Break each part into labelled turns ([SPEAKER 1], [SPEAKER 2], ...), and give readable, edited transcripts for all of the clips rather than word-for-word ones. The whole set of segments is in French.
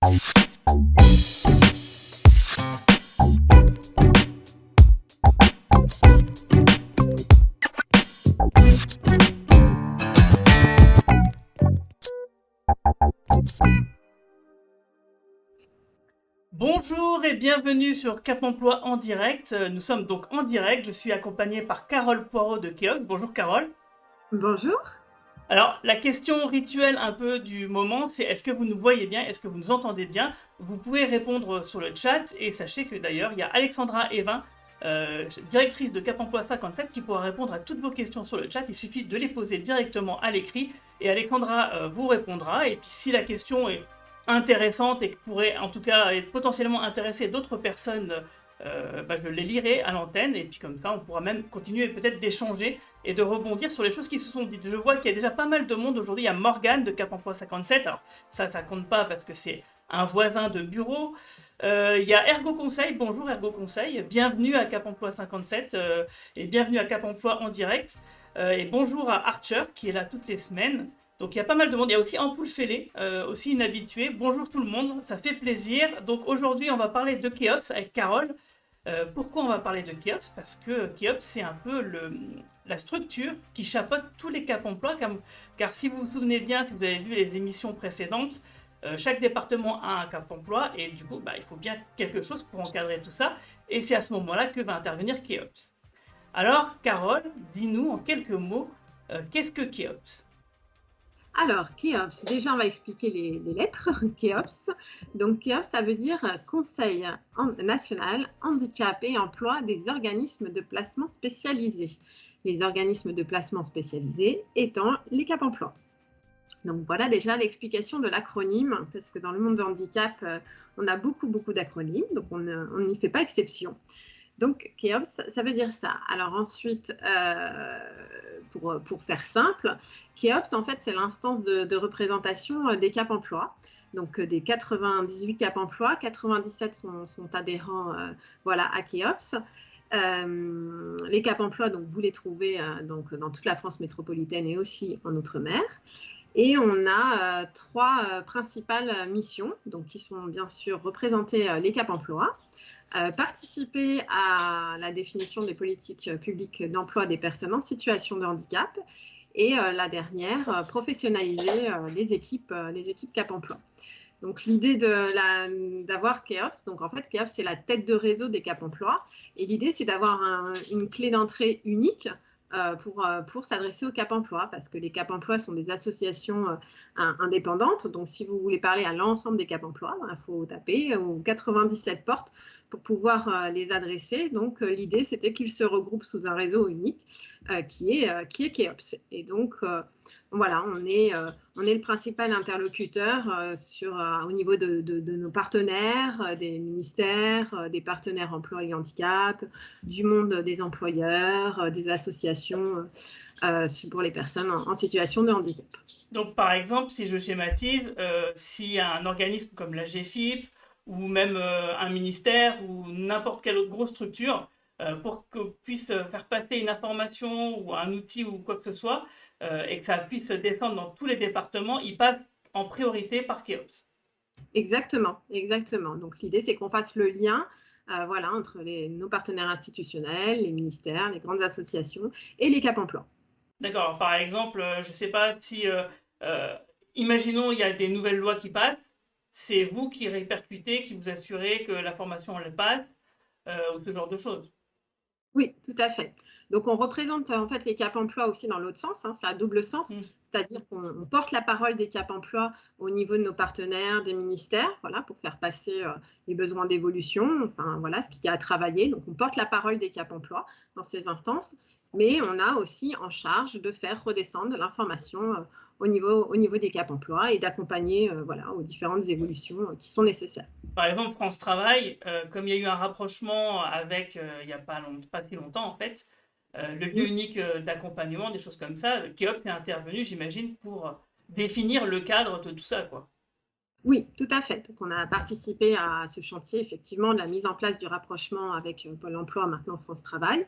[SPEAKER 1] Bonjour et bienvenue sur Cap Emploi en direct. Nous sommes donc en direct. Je suis accompagné par Carole Poirot de Keops. Bonjour Carole.
[SPEAKER 2] Bonjour.
[SPEAKER 1] Alors, la question rituelle un peu du moment, c'est est-ce que vous nous voyez bien? Est-ce que vous nous entendez bien? Vous pouvez répondre sur le chat et sachez que d'ailleurs, il y a Alexandra Evin, directrice de Cap Emploi 57, qui pourra répondre à toutes vos questions sur le chat. Il suffit de les poser directement à l'écrit et Alexandra vous répondra. Et puis, si la question est intéressante et que pourrait en tout cas être potentiellement intéresser d'autres personnes, je les lirai à l'antenne et puis comme ça on pourra même continuer peut-être d'échanger et de rebondir sur les choses qui se sont dites. Je vois qu'il y a déjà pas mal de monde aujourd'hui. Il y a Morgane de Cap Emploi 57. Alors ça compte pas parce que c'est un voisin de bureau. Il y a Ergo Conseil. Bonjour Ergo Conseil. Bienvenue à Cap Emploi 57 et bienvenue à Cap Emploi en direct. Et bonjour à Archer qui est là toutes les semaines. Donc il y a pas mal de monde. Il y a aussi Ampoule Fêlée, aussi une habituée. Bonjour tout le monde, ça fait plaisir. Donc aujourd'hui on va parler de Keops avec Carole. Pourquoi on va parler de Keops? Parce que Keops c'est un peu la structure qui chapeaute tous les Cap Emploi. Car si vous vous souvenez bien, si vous avez vu les émissions précédentes, chaque département a un Cap Emploi et du coup il faut bien quelque chose pour encadrer tout ça. Et c'est à ce moment-là que va intervenir Keops. Alors Carole, dis-nous en quelques mots, qu'est-ce que Keops?
[SPEAKER 2] Alors, Kéops, déjà on va expliquer les lettres. Kéops. Donc, Kéops, ça veut dire Conseil national handicap et emploi des organismes de placement spécialisés. Les organismes de placement spécialisés étant les Cap Emploi. Donc voilà déjà l'explication de l'acronyme, parce que dans le monde du handicap, on a beaucoup d'acronymes, donc on n'y fait pas exception. Donc, Kéops, ça veut dire ça. Alors ensuite, pour faire simple, Kéops, en fait, c'est l'instance de représentation des Cap Emploi. Donc, des 98 Cap Emploi, 97 sont adhérents à Kéops. Les Cap Emploi, donc, vous les trouvez donc, dans toute la France métropolitaine et aussi en Outre-mer. Et on a trois principales missions, donc, qui sont bien sûr représenter les Cap Emploi, participer à la définition des politiques publiques d'emploi des personnes en situation de handicap et la dernière, professionnaliser les équipes Cap Emploi. Donc l'idée d'avoir Kéops, donc en fait Kéops c'est la tête de réseau des Cap Emploi et l'idée c'est d'avoir une clé d'entrée unique pour s'adresser au Cap Emploi, parce que les Cap Emploi sont des associations indépendantes. Donc, si vous voulez parler à l'ensemble des Cap Emploi, il faut taper aux 97 portes pour pouvoir les adresser. Donc, l'idée, c'était qu'ils se regroupent sous un réseau unique qui est Kéops. Et donc, voilà, on est le principal interlocuteur au niveau de nos partenaires, des ministères, des partenaires emploi et handicap, du monde des employeurs, des associations pour les personnes en situation de handicap.
[SPEAKER 1] Donc, par exemple, si je schématise, s'il y a un organisme comme la GFIP ou même un ministère ou n'importe quelle autre grosse structure, pour qu'on puisse faire passer une information ou un outil ou quoi que ce soit, et que ça puisse descendre dans tous les départements, il passe en priorité par Keops.
[SPEAKER 2] Exactement. Donc, l'idée, c'est qu'on fasse le lien entre nos partenaires institutionnels, les ministères, les grandes associations et les Cap Emploi.
[SPEAKER 1] D'accord. Alors, par exemple, je ne sais pas si, imaginons, il y a des nouvelles lois qui passent, c'est vous qui répercutez, qui vous assurez que la formation elle passe, ou ce genre de choses.
[SPEAKER 2] Oui, tout à fait. Donc, on représente en fait les Cap Emploi aussi dans l'autre sens, c'est à double sens,
[SPEAKER 1] Mm.
[SPEAKER 2] c'est-à-dire qu'on porte la parole des Cap Emploi au niveau de nos partenaires, des ministères, pour faire passer les besoins d'évolution, ce qu'il y a à travailler. Donc, on porte la parole des Cap Emploi dans ces instances, mais on a aussi en charge de faire redescendre l'information au niveau des Cap Emploi et d'accompagner aux différentes évolutions qui sont nécessaires.
[SPEAKER 1] Par exemple, France Travail, comme il y a eu un rapprochement avec, il n'y a pas si longtemps en fait, le lieu unique d'accompagnement, des choses comme ça, Keops est intervenu, j'imagine, pour définir le cadre de tout ça, quoi.
[SPEAKER 2] Oui, tout à fait. Donc, on a participé à ce chantier, effectivement, de la mise en place du rapprochement avec Pôle emploi, maintenant France Travail.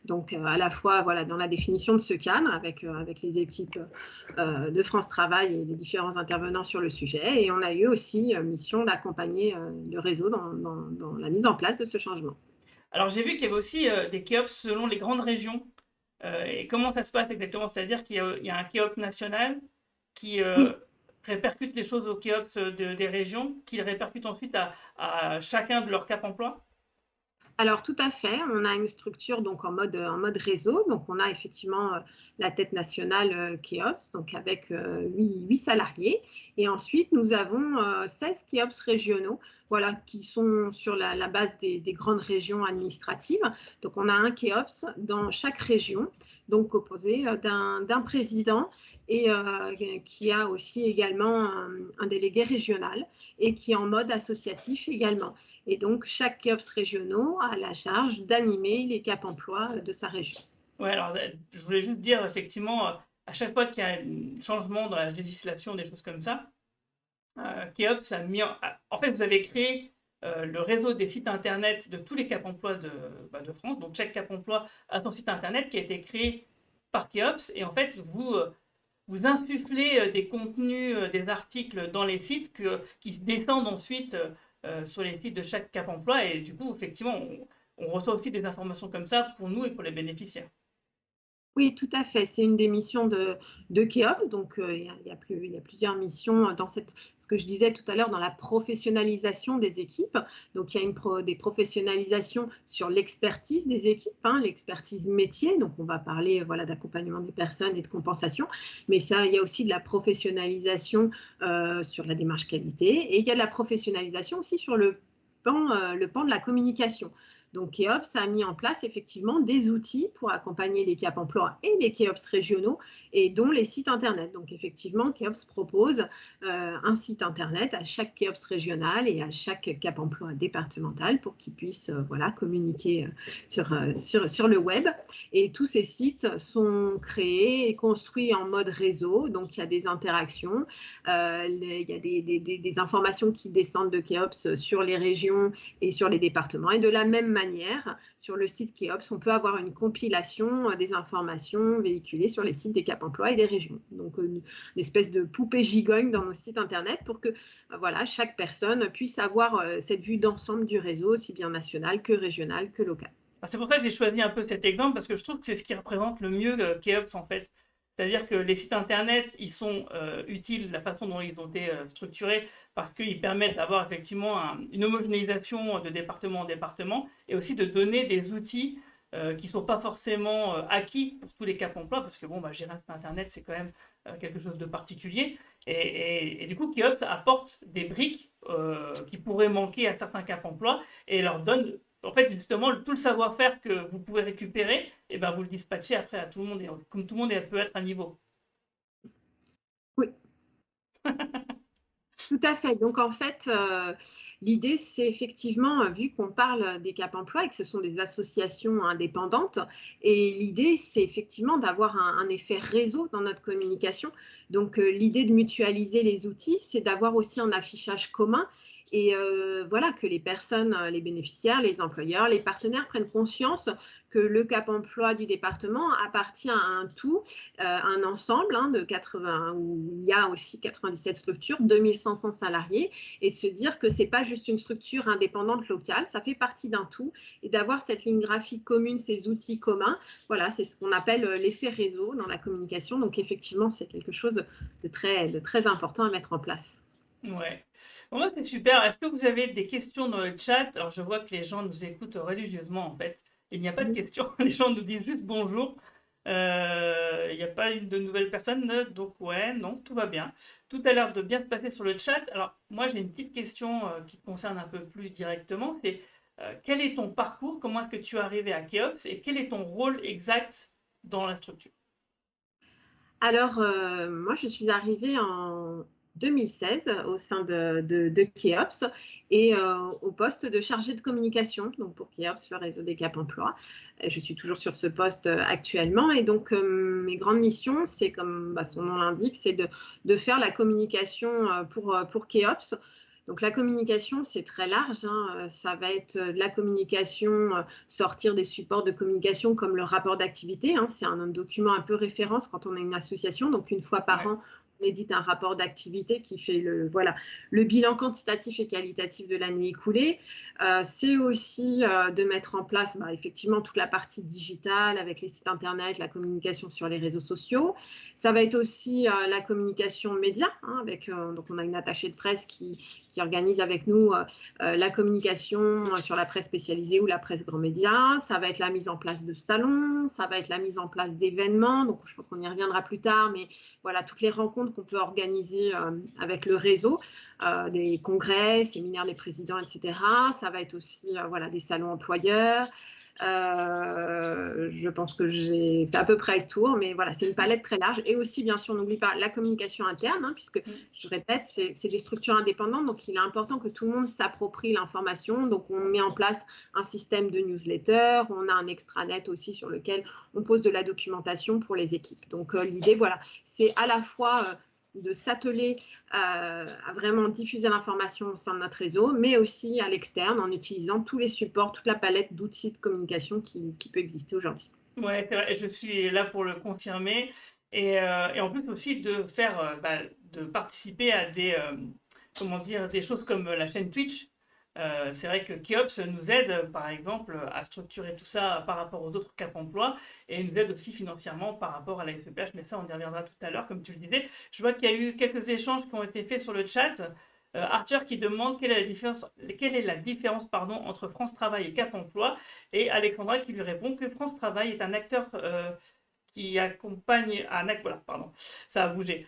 [SPEAKER 2] Donc, à la fois, voilà, dans la définition de ce cadre avec les équipes de France Travail et les différents intervenants sur le sujet. Et on a eu aussi mission d'accompagner le réseau dans la mise en place de ce changement.
[SPEAKER 1] Alors j'ai vu qu'il y avait aussi des Kéops selon les grandes régions. Et comment ça se passe exactement? C'est-à-dire qu'il y a un Kéops national qui
[SPEAKER 2] Oui,
[SPEAKER 1] répercute les choses aux Kéops des régions, qui les répercute ensuite à chacun de leurs cap emploi.
[SPEAKER 2] alors tout à fait, on a une structure donc en mode réseau, donc on a effectivement la tête nationale Kéops, donc avec 8 salariés, et ensuite nous avons 16 Kéops régionaux, voilà, qui sont sur la base des grandes régions administratives. Donc on a un Kéops dans chaque région, donc composé d'un président et qui a aussi également un délégué régional et qui est en mode associatif également. Et donc, chaque CEOPS régionaux a la charge d'animer les cap emploi de sa région.
[SPEAKER 1] Ouais, alors je voulais juste dire effectivement, à chaque fois qu'il y a un changement dans la législation, des choses comme ça, Kéops a mis en fait, vous avez créé le réseau des sites internet de tous les cap emploi de France. Donc, chaque cap emploi a son site internet qui a été créé par Kéops. Et en fait, vous insufflez des contenus, des articles dans les sites qui se descendent ensuite sur les sites de chaque cap emploi. Et du coup, effectivement, on reçoit aussi des informations comme ça pour nous et pour les bénéficiaires.
[SPEAKER 2] Oui, tout à fait. C'est une des missions de Keops. Donc, il y a plusieurs missions dans ce que je disais tout à l'heure, dans la professionnalisation des équipes. Donc, il y a des professionnalisations sur l'expertise des équipes, hein, l'expertise métier. Donc, on va parler voilà, d'accompagnement des personnes et de compensation. Mais ça, il y a aussi de la professionnalisation sur la démarche qualité. Et il y a de la professionnalisation aussi sur le pan de la communication. Donc, Keops a mis en place effectivement des outils pour accompagner les cap emploi et les Keops régionaux et dont les sites internet. Donc, effectivement, Keops propose un site internet à chaque Keops régional et à chaque cap emploi départemental pour qu'ils puissent voilà, communiquer sur le web. Et tous ces sites sont créés et construits en mode réseau. Donc, il y a des interactions, il y a des informations qui descendent de Keops sur les régions et sur les départements. Et de la même manière, sur le site Keops, on peut avoir une compilation des informations véhiculées sur les sites des cap emploi et des régions. Donc, une espèce de poupée gigogne dans nos sites internet pour que voilà, chaque personne puisse avoir cette vue d'ensemble du réseau, aussi bien national que régional que local.
[SPEAKER 1] C'est pour ça que j'ai choisi un peu cet exemple parce que je trouve que c'est ce qui représente le mieux Keops en fait. C'est-à-dire que les sites internet, ils sont utiles, la façon dont ils ont été structurés, parce qu'ils permettent d'avoir effectivement une homogénéisation de département en département et aussi de donner des outils qui ne sont pas forcément acquis pour tous les cap emploi, parce que bon, bah, gérer un site internet, c'est quand même quelque chose de particulier. Et du coup, Keops apporte des briques qui pourraient manquer à certains cap emploi et leur donne en fait, justement, tout le savoir-faire que vous pouvez récupérer, et ben, vous le dispatchez après à tout le monde, et comme tout le monde peut être à niveau.
[SPEAKER 2] Oui, tout à fait. Donc, en fait, l'idée, c'est effectivement, vu qu'on parle des cap emploi et que ce sont des associations indépendantes, et l'idée, c'est effectivement d'avoir un effet réseau dans notre communication. Donc, l'idée de mutualiser les outils, c'est d'avoir aussi un affichage commun et voilà, que les personnes, les bénéficiaires, les employeurs, les partenaires prennent conscience que le cap emploi du département appartient à un tout, un ensemble hein, de 80, où il y a aussi 97 structures, 2500 salariés, et de se dire que ce n'est pas juste une structure indépendante locale, ça fait partie d'un tout, et d'avoir cette ligne graphique commune, ces outils communs, voilà, c'est ce qu'on appelle l'effet réseau dans la communication. Donc effectivement, c'est quelque chose de très important à mettre en place.
[SPEAKER 1] Ouais. Bon, moi, c'est super. Est-ce que vous avez des questions dans le chat? Alors, je vois que les gens nous écoutent religieusement, en fait. Il n'y a pas de questions. Les gens nous disent juste bonjour. Il n'y a pas de nouvelles personnes. Donc, ouais, non, tout va bien. Tout a l'air de bien se passer sur le chat. Alors, moi, j'ai une petite question qui te concerne un peu plus directement. C'est quel est ton parcours? Comment est-ce que tu es arrivé à Keops? Et quel est ton rôle exact dans la structure?
[SPEAKER 2] Alors, moi, je suis arrivée en 2016 au sein de Keops et au poste de chargé de communication donc pour Keops, le réseau des Cap Emploi. Je suis toujours sur ce poste actuellement et donc mes grandes missions, c'est comme son nom l'indique, c'est de faire la communication pour Keops. Donc la communication, c'est très large, hein. Ça va être de la communication, sortir des supports de communication comme le rapport d'activité, hein. C'est un document un peu référence quand on est une association, donc une fois par
[SPEAKER 1] Ouais.
[SPEAKER 2] an, on édite un rapport d'activité qui fait le bilan quantitatif et qualitatif de l'année écoulée. C'est aussi de mettre en place effectivement toute la partie digitale avec les sites internet, la communication sur les réseaux sociaux. Ça va être aussi la communication média, hein, donc on a une attachée de presse qui organise avec nous la communication sur la presse spécialisée ou la presse grand média. Ça va être la mise en place de salons, ça va être la mise en place d'événements. Donc, je pense qu'on y reviendra plus tard, mais voilà, toutes les rencontres qu'on peut organiser avec le réseau, des congrès, séminaires des présidents, etc. Ça va être aussi des salons employeurs. Je pense que j'ai fait à peu près le tour, mais voilà, c'est une palette très large. Et aussi, bien sûr, n'oublie pas la communication interne, hein, puisque, je répète, c'est des structures indépendantes, donc il est important que tout le monde s'approprie l'information. Donc, on met en place un système de newsletter, on a un extranet aussi sur lequel on pose de la documentation pour les équipes. Donc, l'idée, voilà, c'est à la fois de s'atteler à vraiment diffuser l'information au sein de notre réseau, mais aussi à l'externe en utilisant tous les supports, toute la palette d'outils de communication qui peut exister aujourd'hui.
[SPEAKER 1] Ouais, c'est vrai, je suis là pour le confirmer. Et en plus aussi de faire, de participer à comment dire, des choses comme la chaîne Twitch. C'est vrai que Keops nous aide, par exemple, à structurer tout ça par rapport aux autres Cap Emploi et nous aide aussi financièrement par rapport à la SEPH, mais ça, on y reviendra tout à l'heure, comme tu le disais. Je vois qu'il y a eu quelques échanges qui ont été faits sur le chat. Archer qui demande quelle est la différence pardon, entre France Travail et Cap Emploi, et Alexandra qui lui répond que France Travail est un acteur qui accompagne voilà, pardon, ça a bougé.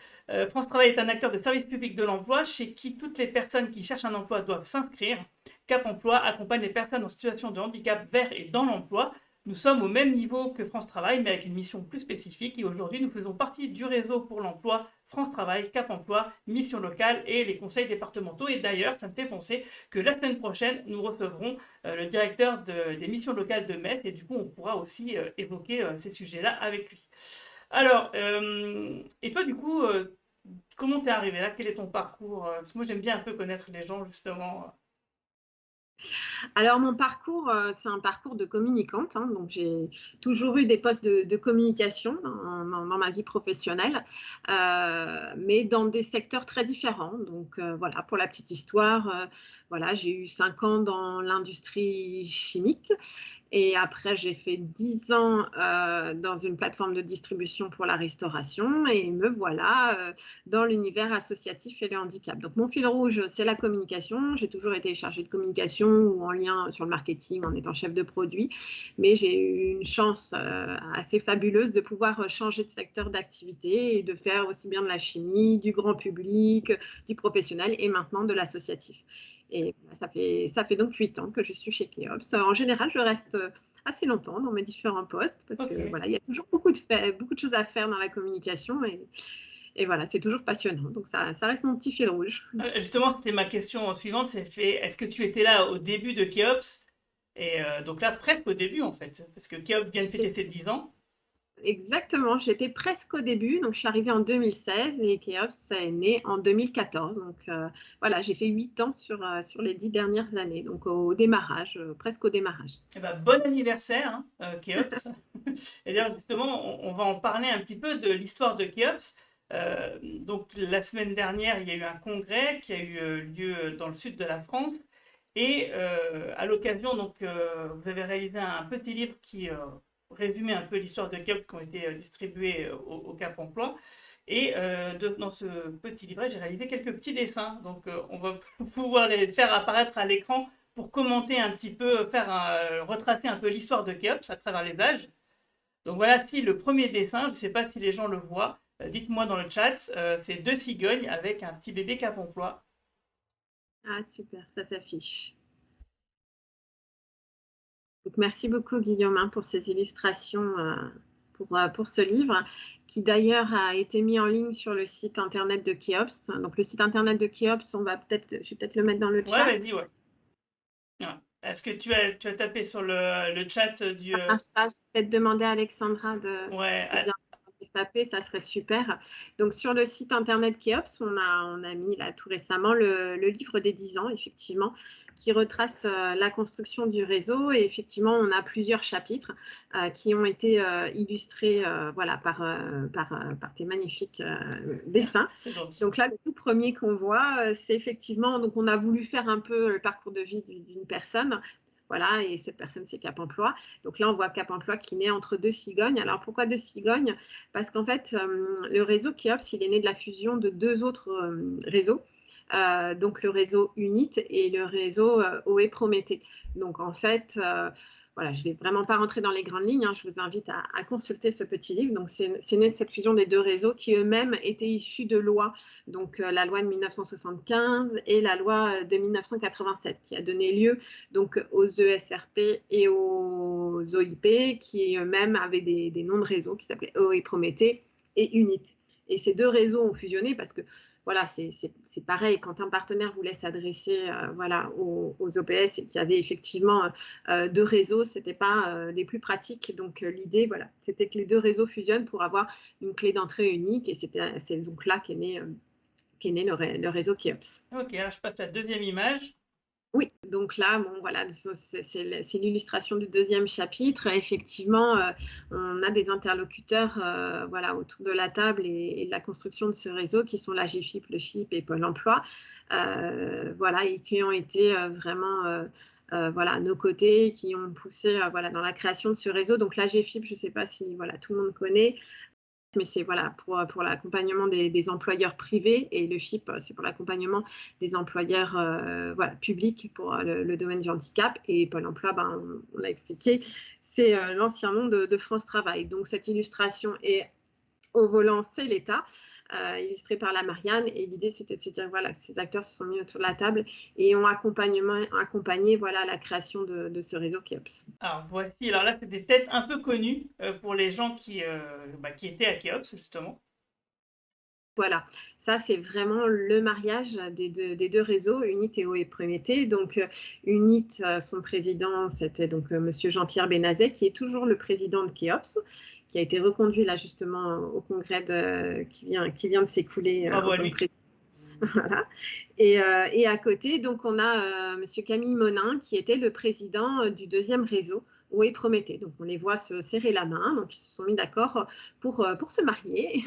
[SPEAKER 1] France Travail est un acteur de service public de l'emploi chez qui toutes les personnes qui cherchent un emploi doivent s'inscrire. Cap Emploi accompagne les personnes en situation de handicap vers et dans l'emploi. Nous sommes au même niveau que France Travail, mais avec une mission plus spécifique. Et aujourd'hui, nous faisons partie du réseau pour l'emploi France Travail, Cap Emploi, mission locale et les conseils départementaux. Et d'ailleurs, ça me fait penser que la semaine prochaine, nous recevrons le directeur des missions locales de Metz. Et du coup, on pourra aussi évoquer ces sujets-là avec lui. Alors, et toi, du coup, comment t'es arrivé là? Quel est ton parcours? Parce que moi, j'aime bien un peu connaître les gens, justement.
[SPEAKER 2] Alors, mon parcours, c'est un parcours de communicante, hein, donc j'ai toujours eu des postes de communication dans ma vie professionnelle, mais dans des secteurs très différents. Donc, voilà, pour la petite histoire, voilà, j'ai eu 5 ans dans l'industrie chimique et après j'ai fait 10 ans dans une plateforme de distribution pour la restauration et me voilà dans l'univers associatif et le handicap. Donc mon fil rouge, c'est la communication. J'ai toujours été chargée de communication ou en lien sur le marketing en étant chef de produit, mais j'ai eu une chance assez fabuleuse de pouvoir changer de secteur d'activité et de faire aussi bien de la chimie, du grand public, du professionnel et maintenant de l'associatif. Et ça fait donc 8 ans que je suis chez Keops. En général, je reste assez longtemps dans mes différents postes parce que
[SPEAKER 1] Ok.
[SPEAKER 2] voilà, il y a toujours beaucoup de choses à faire dans la communication et voilà, c'est toujours passionnant. Donc ça reste mon petit fil rouge.
[SPEAKER 1] Justement, c'était ma question suivante, est-ce que tu étais là au début de Keops? Et donc là, presque au début, en fait, parce que Keops vient de fêter ses 10 ans.
[SPEAKER 2] Exactement, j'étais presque au début, donc je suis arrivée en 2016 et Keops est né en 2014. Donc voilà, j'ai fait 8 ans sur les 10 dernières années, donc au démarrage, presque au démarrage.
[SPEAKER 1] Eh ben, bon anniversaire, hein, Keops. Et d'ailleurs, justement, on va en parler un petit peu de l'histoire de Keops. Donc, la semaine dernière, il y a eu un congrès qui a eu lieu dans le sud de la France. Et à l'occasion, donc, vous avez réalisé un petit livre qui résumait un peu l'histoire de Keops qui ont été distribués au Cap Emploi. Et dans ce petit livret, j'ai réalisé quelques petits dessins. Donc, on va pouvoir les faire apparaître à l'écran pour commenter un petit peu, retracer un peu l'histoire de Keops à travers les âges. Donc voilà, si le premier dessin, je ne sais pas si les gens le voient, dites-moi dans le chat, c'est deux cigognes avec un petit bébé Cap Emploi.
[SPEAKER 2] Ah super, ça s'affiche. Donc merci beaucoup Guillaume pour ces illustrations pour ce livre, qui d'ailleurs a été mis en ligne sur le site internet de Kéops. Donc le site internet de Kéops, je vais peut-être le mettre dans le
[SPEAKER 1] Ouais,
[SPEAKER 2] chat.
[SPEAKER 1] vas-y, ouais. Est-ce que tu as tapé sur le chat du...
[SPEAKER 2] Ça marche pas, je vais peut-être demander à Alexandra
[SPEAKER 1] Ouais,
[SPEAKER 2] de bien taper, ça serait super. Donc sur le site internet Kéops, on a mis là tout récemment le livre des 10 ans, effectivement, qui retrace la construction du réseau. Et effectivement, on a plusieurs chapitres qui ont été illustrés voilà, par tes magnifiques dessins.
[SPEAKER 1] c'est gentil.
[SPEAKER 2] Donc là, le tout premier qu'on voit, c'est effectivement, donc on a voulu faire un peu le parcours de vie d'une personne. Voilà, et cette personne, c'est Cap Emploi. Donc là, on voit Cap Emploi qui naît entre deux cigognes. Alors pourquoi deux cigognes? Parce qu'en fait, le réseau Kéops, il est né de la fusion de deux autres réseaux. Donc le réseau UNIT et le réseau OE Prométhée. Donc en fait, voilà, je ne vais vraiment pas rentrer dans les grandes lignes, hein, je vous invite à consulter ce petit livre. Donc c'est né de cette fusion des deux réseaux qui eux-mêmes étaient issus de lois, donc la loi de 1975 et la loi de 1987 qui a donné lieu donc aux ESRP et aux OIP qui eux-mêmes avaient des noms de réseaux qui s'appelaient OE Prométhée et UNIT. Et ces deux réseaux ont fusionné parce que voilà, c'est pareil, quand un partenaire voulait s'adresser voilà, aux OPS et qu'il y avait effectivement deux réseaux, ce n'était pas les plus pratiques. Donc l'idée, voilà, c'était que les deux réseaux fusionnent pour avoir une clé d'entrée unique. Et c'est donc là qu'est né le réseau Kéops.
[SPEAKER 1] Ok, alors je passe la deuxième image.
[SPEAKER 2] Oui, donc là, bon, voilà, c'est l'illustration du deuxième chapitre. Effectivement, on a des interlocuteurs voilà, autour de la table et de la construction de ce réseau qui sont la GFIP, le FIP et Pôle emploi, voilà, et qui ont été vraiment voilà, à nos côtés, qui ont poussé voilà, dans la création de ce réseau. Donc la GFIP, je ne sais pas si voilà, tout le monde connaît, mais c'est voilà, pour l'accompagnement des employeurs privés, et le FIP, c'est pour l'accompagnement des employeurs voilà, publics pour le domaine du handicap. Et Pôle emploi, ben, on l'a expliqué, c'est l'ancien nom de France Travail. Donc cette illustration est au volant, c'est l'État, illustré par la Marianne. Et l'idée, c'était de se dire voilà, que ces acteurs se sont mis autour de la table et ont accompagné voilà, la création de ce réseau Kéops.
[SPEAKER 1] Alors voici, alors là c'était peut-être un peu connu pour les gens qui étaient à Kéops justement.
[SPEAKER 2] Voilà, ça c'est vraiment le mariage des deux réseaux, UNIT et OE Prométhée. Donc UNIT, son président, c'était donc Monsieur Jean-Pierre Benazet, qui est toujours le président de Kéops, qui a été reconduit là justement au congrès qui vient de s'écouler en tant que président. Voilà. Et à côté, donc on a Monsieur Camille Monin, qui était le président du deuxième réseau, OE Prométhée. Donc on les voit se serrer la main, donc ils se sont mis d'accord pour se marier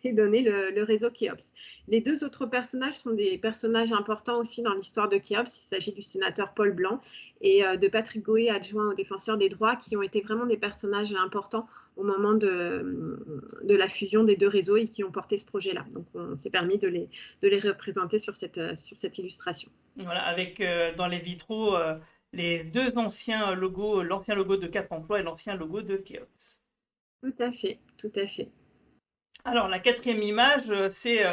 [SPEAKER 2] et donner le réseau Kéops. Les deux autres personnages sont des personnages importants aussi dans l'histoire de Kéops. Il s'agit du sénateur Paul Blanc et de Patrick Goé, adjoint au défenseur des droits, qui ont été vraiment des personnages importants au moment de la fusion des deux réseaux et qui ont porté ce projet-là. Donc on s'est permis de les représenter sur cette illustration.
[SPEAKER 1] Voilà, avec dans les vitraux les deux anciens logos, l'ancien logo de Cap Emploi et l'ancien logo de Kéops.
[SPEAKER 2] Tout à fait, tout à fait.
[SPEAKER 1] Alors la quatrième image, c'est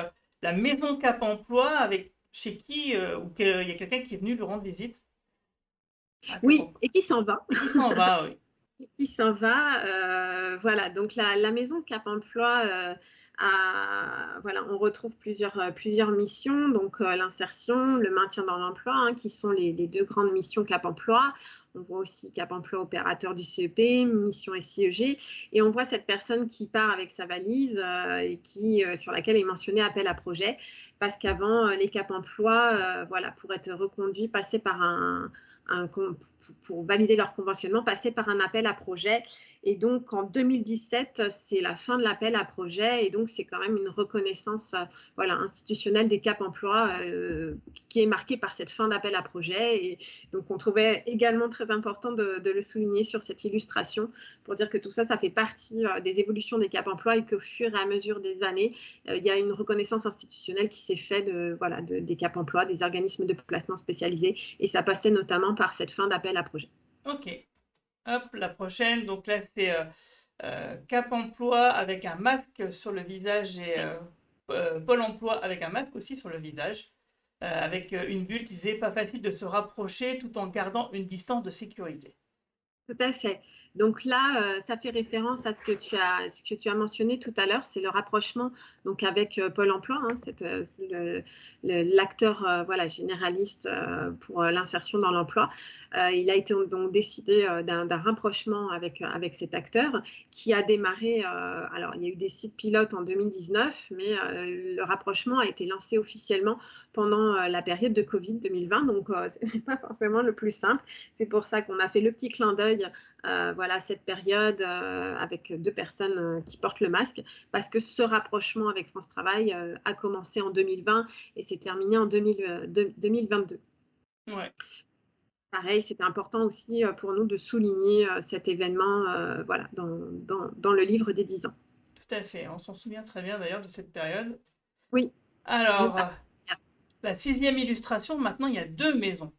[SPEAKER 1] la maison Cap Emploi avec chez qui il y a quelqu'un qui est venu lui rendre visite.
[SPEAKER 2] Oui, et qui s'en va.
[SPEAKER 1] Et qui s'en va, oui.
[SPEAKER 2] Qui s'en va, voilà. Donc la maison Cap Emploi voilà, on retrouve plusieurs missions, donc l'insertion, le maintien dans l'emploi, hein, qui sont les deux grandes missions Cap Emploi. On voit aussi Cap Emploi opérateur du CEP, mission SIEG, et on voit cette personne qui part avec sa valise et sur laquelle est mentionné appel à projet, parce qu'avant les Cap Emploi, voilà, pour être reconduits, passer par pour valider leur conventionnement, passer par un appel à projet. Et donc, en 2017, c'est la fin de l'appel à projet. Et donc, c'est quand même une reconnaissance voilà, institutionnelle des Cap Emploi qui est marquée par cette fin d'appel à projet. Et donc, on trouvait également très important de le souligner sur cette illustration pour dire que tout ça, ça fait partie des évolutions des Cap Emploi et qu'au fur et à mesure des années, il y a une reconnaissance institutionnelle qui s'est faite des Cap Emploi, des organismes de placement spécialisés. Et ça passait notamment par cette fin d'appel à projet.
[SPEAKER 1] Ok. Hop, la prochaine. Donc là, c'est Cap Emploi avec un masque sur le visage et Pôle emploi avec un masque aussi sur le visage. Avec une bulle qui disait pas facile de se rapprocher tout en gardant une distance de sécurité.
[SPEAKER 2] Tout à fait. Donc là, ça fait référence à ce que tu as mentionné tout à l'heure, c'est le rapprochement donc avec Pôle emploi, hein, l'acteur voilà, généraliste pour l'insertion dans l'emploi. Il a été donc décidé d'un rapprochement avec cet acteur qui a démarré, alors il y a eu des sites pilotes en 2019, mais le rapprochement a été lancé officiellement pendant la période de Covid 2020, donc ce n'est pas forcément le plus simple. C'est pour ça qu'on a fait le petit clin d'œil voilà, cette période avec 2 personnes qui portent le masque, parce que ce rapprochement avec France Travail a commencé en 2020 et s'est terminé en 2022.
[SPEAKER 1] Ouais.
[SPEAKER 2] Pareil, c'était important aussi pour nous de souligner cet événement voilà, dans le livre des 10 ans.
[SPEAKER 1] Tout à fait, on s'en souvient très bien d'ailleurs de cette période.
[SPEAKER 2] Oui.
[SPEAKER 1] Alors, la 6e illustration, maintenant il y a 2 maisons.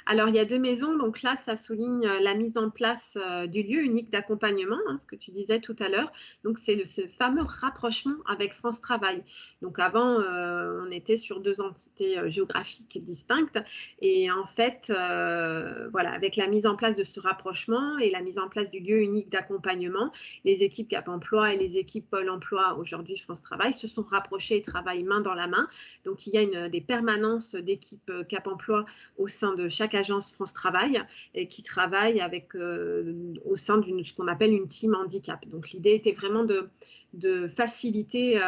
[SPEAKER 2] Alors, il y a 2 maisons, donc là, ça souligne la mise en place du lieu unique d'accompagnement, hein, ce que tu disais tout à l'heure. Donc, c'est ce fameux rapprochement avec France Travail. Donc, avant, on était sur 2 entités géographiques distinctes. Et en fait, voilà, avec la mise en place de ce rapprochement et la mise en place du lieu unique d'accompagnement, les équipes Cap Emploi et les équipes Pôle Emploi, aujourd'hui France Travail, se sont rapprochées et travaillent main dans la main. Donc, il y a des permanences d'équipes Cap Emploi au sein de chaque agence France Travail et qui travaille avec, au sein d'une ce qu'on appelle une team handicap. Donc l'idée était vraiment de faciliter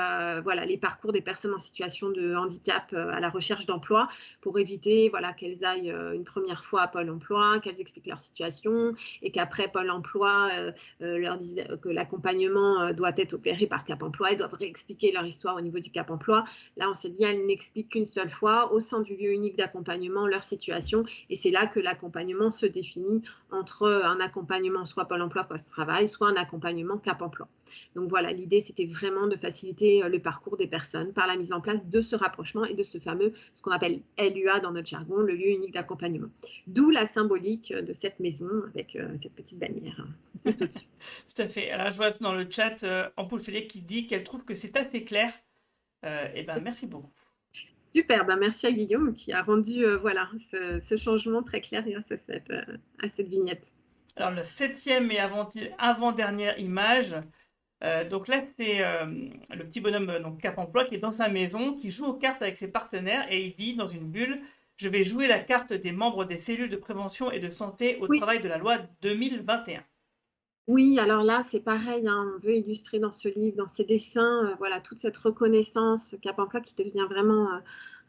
[SPEAKER 2] voilà, les parcours des personnes en situation de handicap à la recherche d'emploi pour éviter voilà, qu'elles aillent une première fois à Pôle emploi, qu'elles expliquent leur situation et qu'après Pôle emploi leur dise que l'accompagnement doit être opéré par Cap emploi. Elles doivent réexpliquer leur histoire au niveau du Cap emploi. Là, on s'est dit, elles n'expliquent qu'une seule fois au sein du lieu unique d'accompagnement leur situation et c'est là que l'accompagnement se définit entre un accompagnement soit Pôle emploi, France Travail, soit un accompagnement Cap emploi. Donc voilà, l'idée, c'était vraiment de faciliter le parcours des personnes par la mise en place de ce rapprochement et de ce fameux, ce qu'on appelle LUA dans notre jargon, le lieu unique d'accompagnement. D'où la symbolique de cette maison avec cette petite bannière juste au-dessus.
[SPEAKER 1] Tout à fait. Alors, je vois dans le chat Ampoule Félix qui dit qu'elle trouve que c'est assez clair. Et ben, merci beaucoup.
[SPEAKER 2] Super, ben merci à Guillaume qui a rendu voilà, ce changement très clair grâce à cette vignette.
[SPEAKER 1] Alors, la 7e et avant-dernière image. Donc là, c'est le petit bonhomme donc Cap Emploi qui est dans sa maison, qui joue aux cartes avec ses partenaires et il dit dans une bulle, je vais jouer la carte des membres des cellules de prévention et de santé au travail de la loi 2021.
[SPEAKER 2] Oui, alors là, c'est pareil, hein, on veut illustrer dans ce livre, dans ces dessins, voilà, toute cette reconnaissance Cap Emploi qui devient vraiment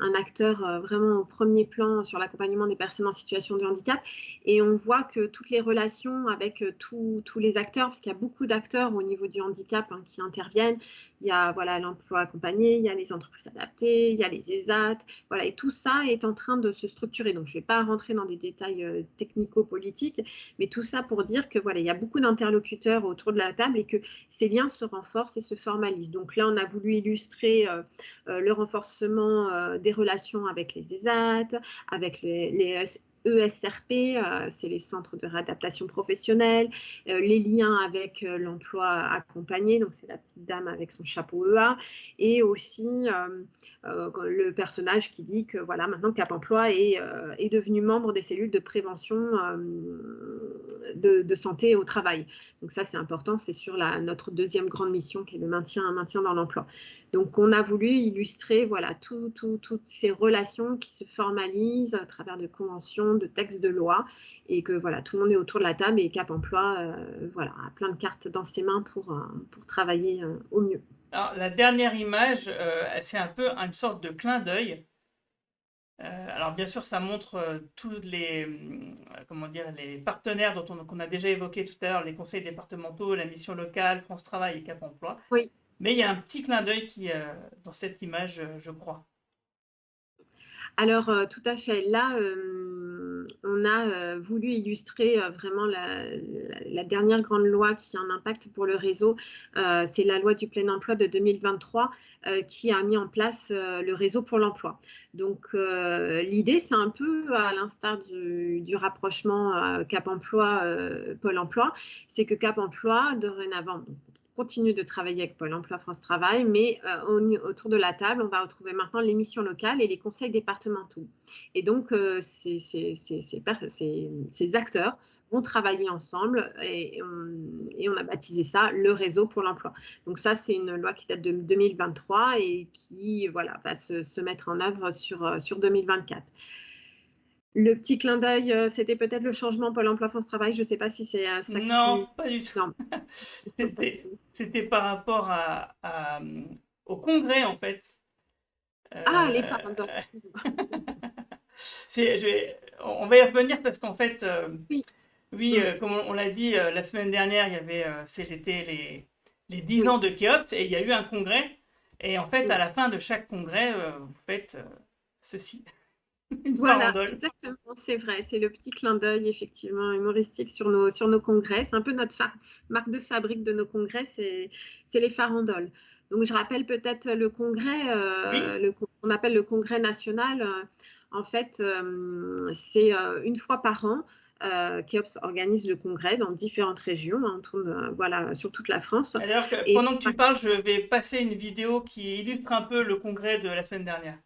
[SPEAKER 2] un acteur vraiment au premier plan sur l'accompagnement des personnes en situation de handicap. Et on voit que toutes les relations avec tous les acteurs, parce qu'il y a beaucoup d'acteurs au niveau du handicap hein, qui interviennent, il y a voilà, l'emploi accompagné, il y a les entreprises adaptées, il y a les ESAT, voilà, et tout ça est en train de se structurer. Donc, je ne vais pas rentrer dans des détails technico-politiques, mais tout ça pour dire que voilà, il y a beaucoup d'interlocuteurs autour de la table et que ces liens se renforcent et se formalisent. Donc là, on a voulu illustrer le renforcement des relations avec les ESAT, avec les ESRP, c'est les centres de réadaptation professionnelle, les liens avec l'emploi accompagné, donc c'est la petite dame avec son chapeau EA, et aussi le personnage qui dit que voilà, maintenant Cap Emploi est devenu membre des cellules de prévention de santé au travail. Donc ça, c'est important, c'est sur notre deuxième grande mission qui est le maintien dans l'emploi. Donc on a voulu illustrer voilà, toutes ces relations qui se formalisent à travers de conventions, de textes de loi, et que voilà, tout le monde est autour de la table et Cap Emploi voilà, a plein de cartes dans ses mains pour travailler au mieux.
[SPEAKER 1] Alors, la dernière image, c'est un peu une sorte de clin d'œil. Alors bien sûr, ça montre tous les, comment dire, les partenaires qu'on a déjà évoqués tout à l'heure, les conseils départementaux, la mission locale, France Travail et Cap Emploi.
[SPEAKER 2] Oui.
[SPEAKER 1] Mais il y a un petit clin d'œil qui dans cette image, je crois.
[SPEAKER 2] Alors, tout à fait. Là, on a voulu illustrer vraiment la dernière grande loi qui a un impact pour le réseau. C'est la loi du plein emploi de 2023 qui a mis en place le réseau pour l'emploi. Donc, l'idée, c'est un peu à l'instar du rapprochement Cap Emploi, Pôle emploi, c'est que Cap Emploi, dorénavant, continue de travailler avec Pôle emploi France Travail, mais autour de la table, on va retrouver maintenant les missions locales et les conseils départementaux. Et donc, ces acteurs vont travailler ensemble et on a baptisé ça le réseau pour l'emploi. Donc ça, c'est une loi qui date de 2023 et qui voilà, va se mettre en œuvre sur 2024. Le petit clin d'œil, c'était peut-être le changement Pôle emploi France Travail. Je ne sais pas si c'est ça que
[SPEAKER 1] Non,
[SPEAKER 2] tu...
[SPEAKER 1] pas du tout.
[SPEAKER 2] Non.
[SPEAKER 1] C'était par rapport au congrès, en fait.
[SPEAKER 2] Ah, les
[SPEAKER 1] Euh,
[SPEAKER 2] farandons, excuse-moi.
[SPEAKER 1] on va y revenir parce qu'en fait,
[SPEAKER 2] Oui,
[SPEAKER 1] oui,
[SPEAKER 2] mm,
[SPEAKER 1] comme on l'a dit la semaine dernière, c'était les 10
[SPEAKER 2] oui.
[SPEAKER 1] ans de Kéops et il y a eu un congrès. Et en fait, à
[SPEAKER 2] Mm.
[SPEAKER 1] la fin de chaque congrès, vous faites ceci, une
[SPEAKER 2] Voilà,
[SPEAKER 1] farandole.
[SPEAKER 2] exactement, c'est vrai. C'est le petit clin d'œil, effectivement, humoristique sur nos congrès. C'est un peu notre marque de fabrique de nos congrès, c'est les farandoles. Donc, je rappelle peut-être le congrès,
[SPEAKER 1] Oui.
[SPEAKER 2] ce qu'on appelle le congrès national. En fait, c'est une fois par an. Kéops organise le congrès dans différentes régions, hein, on tourne, voilà, sur toute la France.
[SPEAKER 1] Alors,
[SPEAKER 2] Et
[SPEAKER 1] pendant que tu parles, je vais passer une vidéo qui illustre un peu le congrès de la semaine dernière.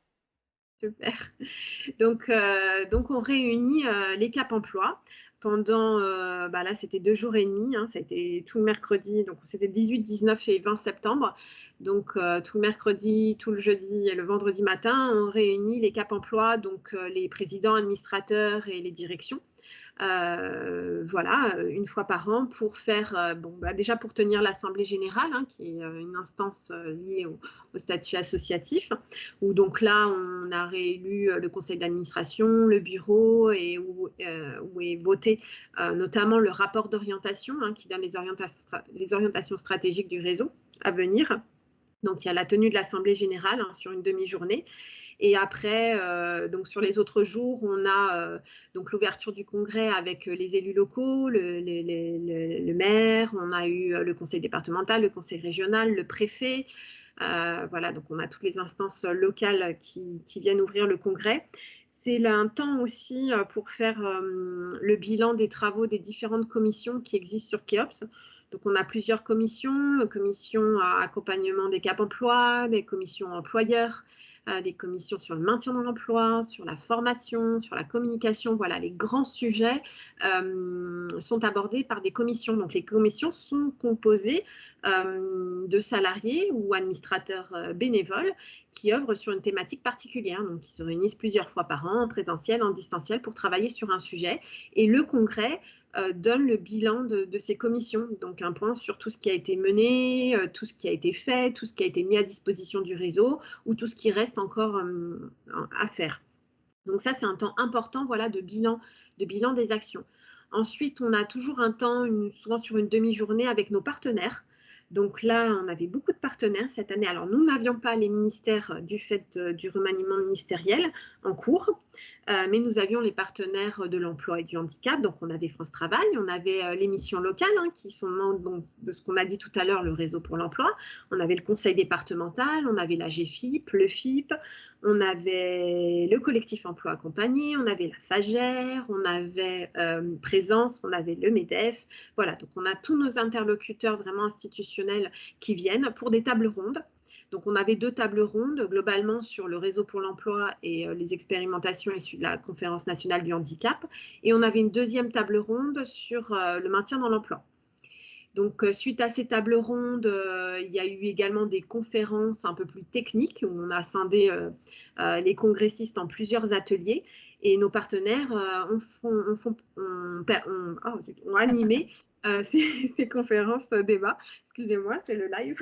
[SPEAKER 2] super. Donc on réunit les Cap Emploi pendant, là c'était 2 jours et demi, hein, ça a été tout le mercredi, donc c'était 18, 19 et 20 septembre. Donc tout le mercredi, tout le jeudi et le vendredi matin, on réunit les Cap Emploi, donc les présidents, administrateurs et les directions. Voilà, une fois par an pour faire, déjà pour tenir l'Assemblée générale, hein, qui est une instance liée au statut associatif, où donc là, on a réélu le conseil d'administration, le bureau, et où est voté notamment le rapport d'orientation, hein, qui donne les orientations stratégiques du réseau à venir. Donc, il y a la tenue de l'Assemblée générale, hein, sur une demi-journée. Et après, donc sur les autres jours, on a donc l'ouverture du congrès avec les élus locaux, le maire, on a eu le conseil départemental, le conseil régional, le préfet. Voilà, donc on a toutes les instances locales qui viennent ouvrir le congrès. C'est un temps aussi pour faire le bilan des travaux des différentes commissions qui existent sur Kéops. Donc, on a plusieurs commissions, commission accompagnement des Cap Emploi, des commissions employeurs, des commissions sur le maintien dans l'emploi, sur la formation, sur la communication. Voilà, les grands sujets sont abordés par des commissions. Donc, les commissions sont composées de salariés ou administrateurs bénévoles qui œuvrent sur une thématique particulière. Donc, ils se réunissent plusieurs fois par an, en présentiel, en distanciel, pour travailler sur un sujet. Et le congrès donne le bilan de ces commissions. Donc, un point sur tout ce qui a été mené, tout ce qui a été fait, tout ce qui a été mis à disposition du réseau ou tout ce qui reste encore à faire. Donc, ça, c'est un temps important, voilà, de bilan des actions. Ensuite, on a toujours un temps, souvent sur une demi-journée, avec nos partenaires. Donc là, on avait beaucoup de partenaires cette année. Alors, nous n'avions pas les ministères du fait du remaniement ministériel en cours, mais nous avions les partenaires de l'emploi et du handicap. Donc, on avait France Travail, on avait les missions locales, hein, qui sont membres de ce qu'on a dit tout à l'heure, le réseau pour l'emploi. On avait le conseil départemental, on avait la GFIP, le FIP, on avait le collectif emploi accompagné, on avait la FAGER, on avait Présence, on avait le MEDEF. Voilà, donc on a tous nos interlocuteurs vraiment institutionnels qui viennent pour des tables rondes. Donc on avait 2 tables rondes globalement sur le réseau pour l'emploi et les expérimentations issues de la Conférence nationale du handicap. Et on avait une 2e table ronde sur le maintien dans l'emploi. Donc, suite à ces tables rondes, il y a eu également des conférences un peu plus techniques où on a scindé les congressistes en plusieurs ateliers et nos partenaires ont animé ces conférences débats. Excusez-moi, c'est le live.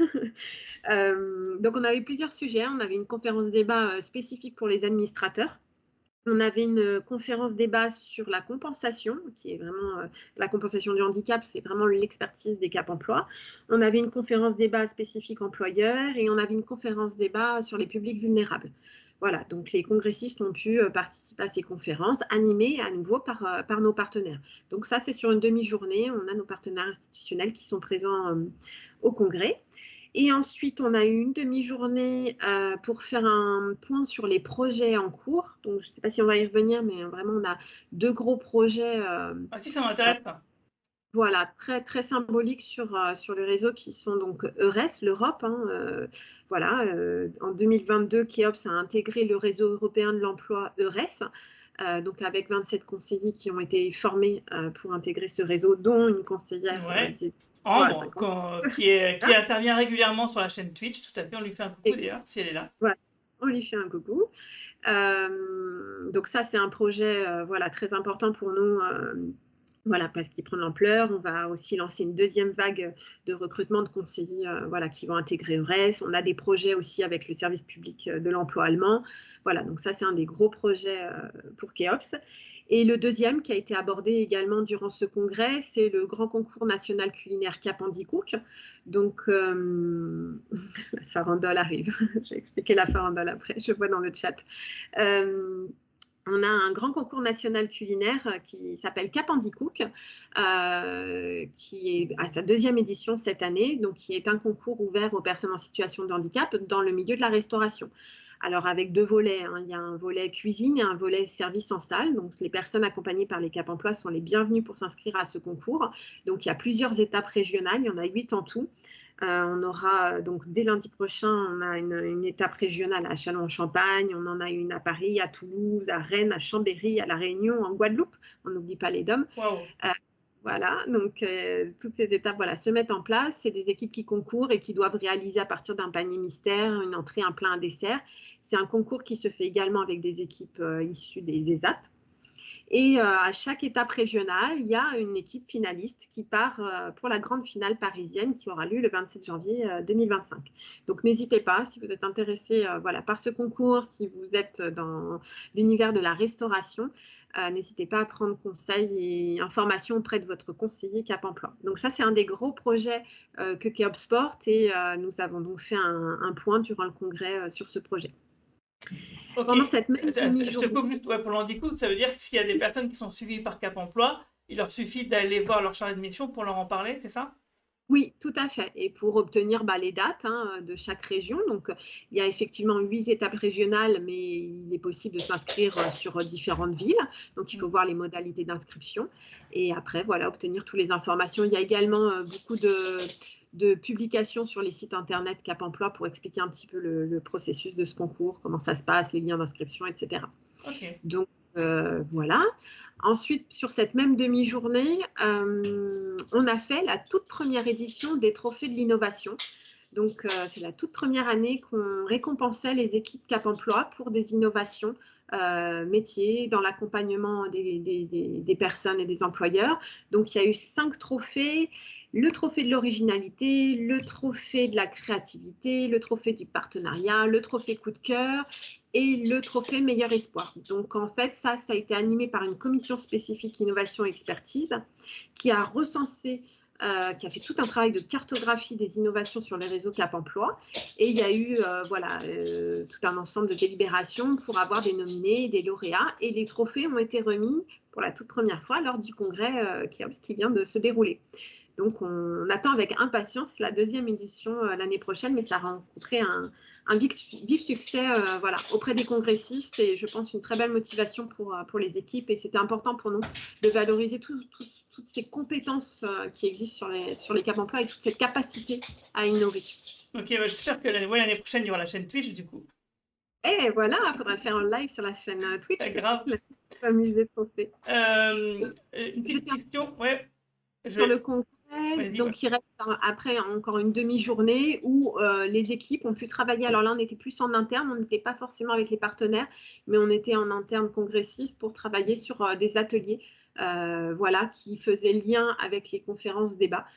[SPEAKER 2] Donc, on avait plusieurs sujets. On avait une conférence débat spécifique pour les administrateurs. On avait une conférence débat sur la compensation, qui est vraiment la compensation du handicap, c'est vraiment l'expertise des Cap Emploi. On avait une conférence débat spécifique employeur et on avait une conférence débat sur les publics vulnérables. Voilà, donc les congressistes ont pu participer à ces conférences animées à nouveau par nos partenaires. Donc ça, c'est sur une demi-journée. On a nos partenaires institutionnels qui sont présents au congrès. Et ensuite, on a eu une demi-journée pour faire un point sur les projets en cours. Donc, je ne sais pas si on va y revenir, mais vraiment, on a 2 gros projets.
[SPEAKER 1] Ah si, ça m'intéresse.
[SPEAKER 2] Voilà, très, très symbolique sur le réseau qui sont donc EURES, l'Europe, hein, voilà, en 2022, Kéops a intégré le réseau européen de l'emploi EURES, donc avec 27 conseillers qui ont été formés pour intégrer ce réseau, dont une conseillère
[SPEAKER 1] Ouais.
[SPEAKER 2] qui voilà,
[SPEAKER 1] Ambre, qui intervient régulièrement sur la chaîne Twitch, tout à fait, on lui fait un coucou
[SPEAKER 2] et
[SPEAKER 1] d'ailleurs, si elle est là.
[SPEAKER 2] voilà, on lui fait un coucou. Donc ça, c'est un projet voilà, très important pour nous. Voilà, parce qu'il prend de l'ampleur. On va aussi lancer une deuxième vague de recrutement de conseillers voilà, qui vont intégrer EURES. On a des projets aussi avec le service public de l'emploi allemand. Voilà, donc ça, c'est un des gros projets pour Keops. Et le deuxième qui a été abordé également durant ce congrès, c'est le grand concours national culinaire Cap Andy Cook. Donc, la farandole arrive. Je vais expliquer la farandole après, je vois dans le chat. On a un grand concours national culinaire qui s'appelle Cap Andy Cook, qui est à sa deuxième édition cette année, donc qui est un concours ouvert aux personnes en situation de handicap dans le milieu de la restauration. Alors avec deux volets, hein. Il y a un volet cuisine et un volet service en salle. Donc les personnes accompagnées par les Cap Emploi sont les bienvenues pour s'inscrire à ce concours. Donc il y a plusieurs étapes régionales, il y en a 8 en tout. On aura donc dès lundi prochain, on a une étape régionale à Châlons-en-Champagne, on en a une à Paris, à Toulouse, à Rennes, à Chambéry, à La Réunion, en Guadeloupe. On n'oublie pas les DOM.
[SPEAKER 1] Waouh.
[SPEAKER 2] Voilà, donc toutes ces étapes voilà, se mettent en place. C'est des équipes qui concourent et qui doivent réaliser à partir d'un panier mystère, une entrée, un plat, un dessert. C'est un concours qui se fait également avec des équipes issues des ESAT. Et à chaque étape régionale, il y a une équipe finaliste qui part pour la grande finale parisienne qui aura lieu le 27 janvier 2025. Donc n'hésitez pas, si vous êtes intéressé voilà, par ce concours, si vous êtes dans l'univers de la restauration, n'hésitez pas à prendre conseil et information auprès de votre conseiller Cap Emploi. Donc ça, c'est un des gros projets que Keops porte et nous avons donc fait un point durant le congrès sur ce projet.
[SPEAKER 1] Ok.
[SPEAKER 2] Pendant cette même
[SPEAKER 1] Je te
[SPEAKER 2] demi-journée,
[SPEAKER 1] coupe juste ouais, pour l'handicoot, ça veut dire que s'il y a des personnes qui sont suivies par Cap Emploi, il leur suffit d'aller voir leur chargé de mission pour leur en parler, c'est ça?
[SPEAKER 2] oui, tout à fait. Et pour obtenir les dates hein, de chaque région, donc il y a effectivement 8 étapes régionales, mais il est possible de s'inscrire sur différentes villes. Donc il faut voir les modalités d'inscription. Et après, voilà, obtenir toutes les informations. Il y a également beaucoup de publications sur les sites internet Cap Emploi pour expliquer un petit peu le processus de ce concours, comment ça se passe, les liens d'inscription, etc.
[SPEAKER 1] Ok.
[SPEAKER 2] Donc voilà. Ensuite, sur cette même demi-journée, on a fait la toute première édition des Trophées de l'innovation. Donc, c'est la toute première année qu'on récompensait les équipes Cap Emploi pour des innovations métiers dans l'accompagnement des personnes et des employeurs. Donc, il y a eu 5 trophées. Le trophée de l'originalité, le trophée de la créativité, le trophée du partenariat, le trophée coup de cœur et le trophée meilleur espoir. Donc en fait, ça a été animé par une commission spécifique innovation et expertise qui a recensé, qui a fait tout un travail de cartographie des innovations sur les réseaux Cap Emploi. Et il y a eu voilà, tout un ensemble de délibérations pour avoir des nominés, des lauréats. Et les trophées ont été remis pour la toute première fois lors du congrès qui vient de se dérouler. Donc, on attend avec impatience la deuxième édition l'année prochaine, mais ça a rencontré un vif succès voilà, auprès des congressistes et je pense une très belle motivation pour les équipes. Et c'était important pour nous de valoriser toutes ces compétences qui existent sur les Cap Emploi et toute cette capacité à innover.
[SPEAKER 1] Ok, bah, j'espère que l'année prochaine, il y aura la chaîne Twitch du coup.
[SPEAKER 2] Et voilà, il faudra le faire en live sur la chaîne Twitch.
[SPEAKER 1] Grave.
[SPEAKER 2] Amusé de penser.
[SPEAKER 1] Une petite question, ouais.
[SPEAKER 2] Sur le congrès, donc il reste après encore une demi-journée où les équipes ont pu travailler. Alors là, on était plus en interne, on n'était pas forcément avec les partenaires, mais on était en interne congressiste pour travailler sur des ateliers voilà, qui faisaient lien avec les conférences débats.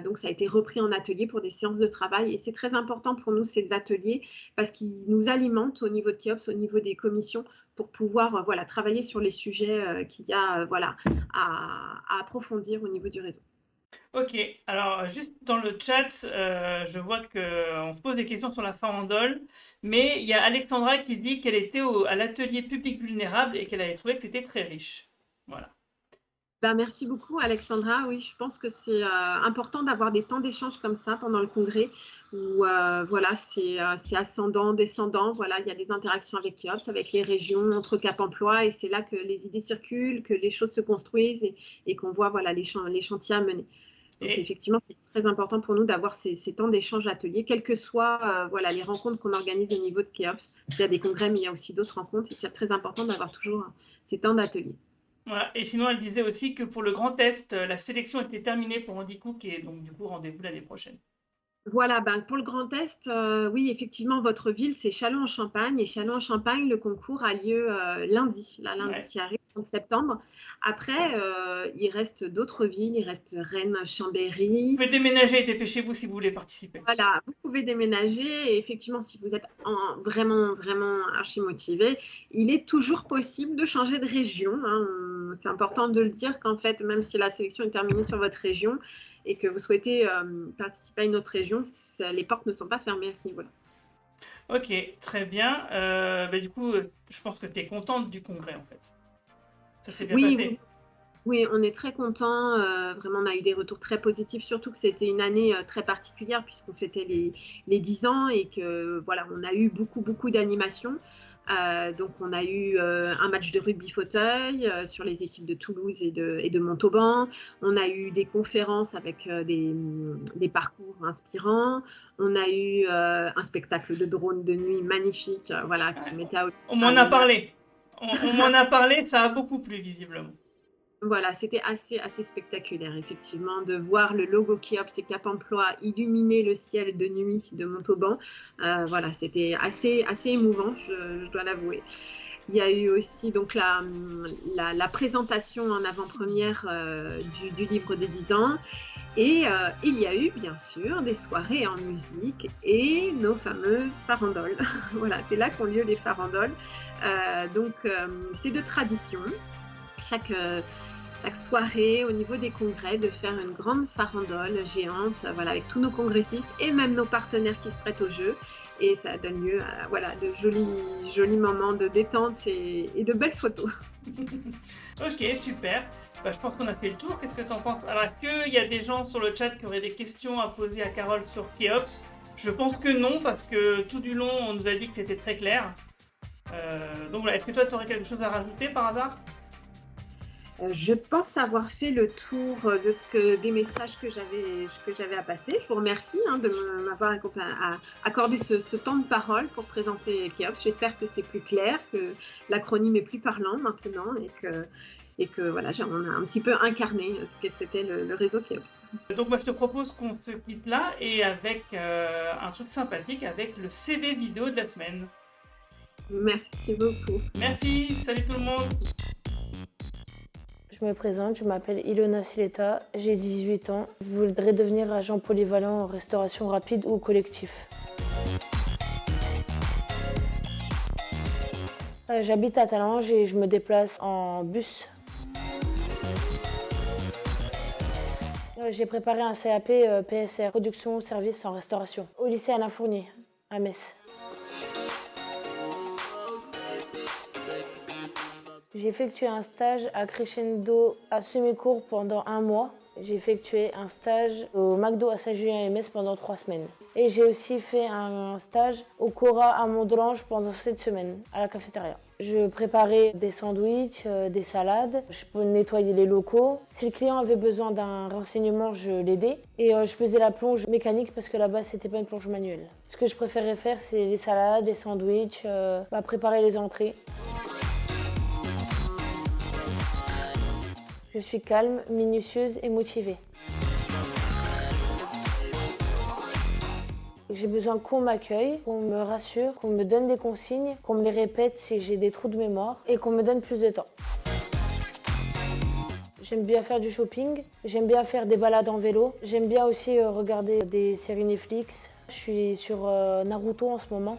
[SPEAKER 2] Donc ça a été repris en atelier pour des séances de travail et c'est très important pour nous ces ateliers parce qu'ils nous alimentent au niveau de Keops, au niveau des commissions pour pouvoir voilà, travailler sur les sujets qu'il y a voilà, à approfondir au niveau du réseau.
[SPEAKER 1] Ok, alors juste dans le chat, je vois qu'on se pose des questions sur la farandole, mais il y a Alexandra qui dit qu'elle était à l'atelier public vulnérable et qu'elle avait trouvé que c'était très riche. Voilà.
[SPEAKER 2] Ben, merci beaucoup Alexandra. Oui, je pense que c'est important d'avoir des temps d'échange comme ça pendant le congrès où voilà, c'est ascendant, descendant. Voilà, il y a des interactions avec Khéops, avec les régions, entre Cap Emploi, et c'est là que les idées circulent, que les choses se construisent et qu'on voit voilà, les chantiers à mener. Donc
[SPEAKER 1] Et,
[SPEAKER 2] effectivement, c'est très important pour nous d'avoir ces temps d'échange ateliers, quelles que soient voilà, les rencontres qu'on organise au niveau de Khéops. Il y a des congrès, mais il y a aussi d'autres rencontres. Et c'est très important d'avoir toujours ces temps d'atelier.
[SPEAKER 1] voilà. Et sinon, elle disait aussi que pour le grand test, la sélection était terminée pour Andy Cook et donc du coup, rendez-vous l'année prochaine.
[SPEAKER 2] Voilà, ben, pour le Grand Est, oui, effectivement, votre ville, c'est Châlons-en-Champagne. Et Châlons-en-Champagne, le concours a lieu lundi, lundi
[SPEAKER 1] Ouais.
[SPEAKER 2] qui arrive, 30 septembre. Après, il reste d'autres villes, il reste Rennes,
[SPEAKER 1] Vous
[SPEAKER 2] Chambéry.
[SPEAKER 1] pouvez déménager et dépêchez vous si vous voulez participer.
[SPEAKER 2] Voilà, vous pouvez déménager. Et effectivement, si vous êtes vraiment, vraiment archi motivé, il est toujours possible de changer de région, hein. C'est important de le dire qu'en fait, même si la sélection est terminée sur votre région et que vous souhaitez participer à une autre région, les portes ne sont pas fermées à ce niveau-là.
[SPEAKER 1] Ok, très bien. Bah, du coup, je pense que tu es contente du congrès en fait. Ça s'est bien
[SPEAKER 2] Oui, oui,
[SPEAKER 1] passé.
[SPEAKER 2] oui, on est très contents. Vraiment, on a eu des retours très positifs, surtout que c'était une année très particulière puisqu'on fêtait les 10 ans et que voilà, on a eu beaucoup, beaucoup d'animations. Donc, on a eu un match de rugby fauteuil sur les équipes de Toulouse et de Montauban. On a eu des conférences avec des parcours inspirants. On a eu un spectacle de drone de nuit magnifique, voilà, qui mettait
[SPEAKER 1] On m'en
[SPEAKER 2] à
[SPEAKER 1] a
[SPEAKER 2] l'honneur.
[SPEAKER 1] parlé. On m'en a parlé, ça a beaucoup plu visiblement.
[SPEAKER 2] Voilà, c'était assez spectaculaire, effectivement, de voir le logo Khéops et Cap Emploi illuminer le ciel de nuit de Montauban. Voilà, c'était assez émouvant, je dois l'avouer. Il y a eu aussi donc la présentation en avant-première du livre des 10 ans. Et il y a eu, bien sûr, des soirées en musique et nos fameuses farandoles. Voilà, c'est là qu'ont lieu les farandoles. Donc, c'est de tradition. Chaque, euh, chaque soirée au niveau des congrès de faire une grande farandole géante, voilà, avec tous nos congressistes et même nos partenaires qui se prêtent au jeu. Et ça donne lieu à voilà, de jolis moments de détente et de belles photos.
[SPEAKER 1] Ok, super. Bah, je pense qu'on a fait le tour. Qu'est-ce que tu en penses? Alors, est-ce qu'il y a des gens sur le chat qui auraient des questions à poser à Carole sur Khéops? Je pense que non, parce que tout du long, on nous a dit que c'était très clair. Donc voilà, est-ce que toi, tu aurais quelque chose à rajouter par hasard?
[SPEAKER 2] Je pense avoir fait le tour des messages que j'avais à passer. Je vous remercie de m'avoir accordé ce temps de parole pour présenter Khéops. J'espère que c'est plus clair, que l'acronyme est plus parlant maintenant et que voilà, on a un petit peu incarné ce que c'était le réseau Khéops.
[SPEAKER 1] Donc moi, je te propose qu'on se quitte là et avec un truc sympathique, avec le CV vidéo de la semaine.
[SPEAKER 2] Merci beaucoup.
[SPEAKER 1] Merci, salut tout le monde.
[SPEAKER 3] Je me présente, je m'appelle Ilona Sileta, j'ai 18 ans. Je voudrais devenir agent polyvalent en restauration rapide ou collectif. J'habite à Talange et je me déplace en bus. J'ai préparé un CAP PSR, production service en restauration, au lycée Alain Fournier, à Metz. J'ai effectué un stage à Crescendo à Semi-Cours pendant 1 mois. J'ai effectué un stage au McDo à Saint-Julien-et-Metz pendant 3 semaines. Et j'ai aussi fait un stage au Cora à Mondrange pendant 7 semaines, à la cafétéria. Je préparais des sandwichs, des salades, je nettoyais les locaux. Si le client avait besoin d'un renseignement, je l'aidais. Et je faisais la plonge mécanique parce que là-bas, c'était pas une plonge manuelle. Ce que je préférais faire, c'est les salades, les sandwichs, préparer les entrées. Je suis calme, minutieuse et motivée. J'ai besoin qu'on m'accueille, qu'on me rassure, qu'on me donne des consignes, qu'on me les répète si j'ai des trous de mémoire et qu'on me donne plus de temps. J'aime bien faire du shopping, j'aime bien faire des balades en vélo, j'aime bien aussi regarder des séries Netflix. Je suis sur Naruto en ce moment.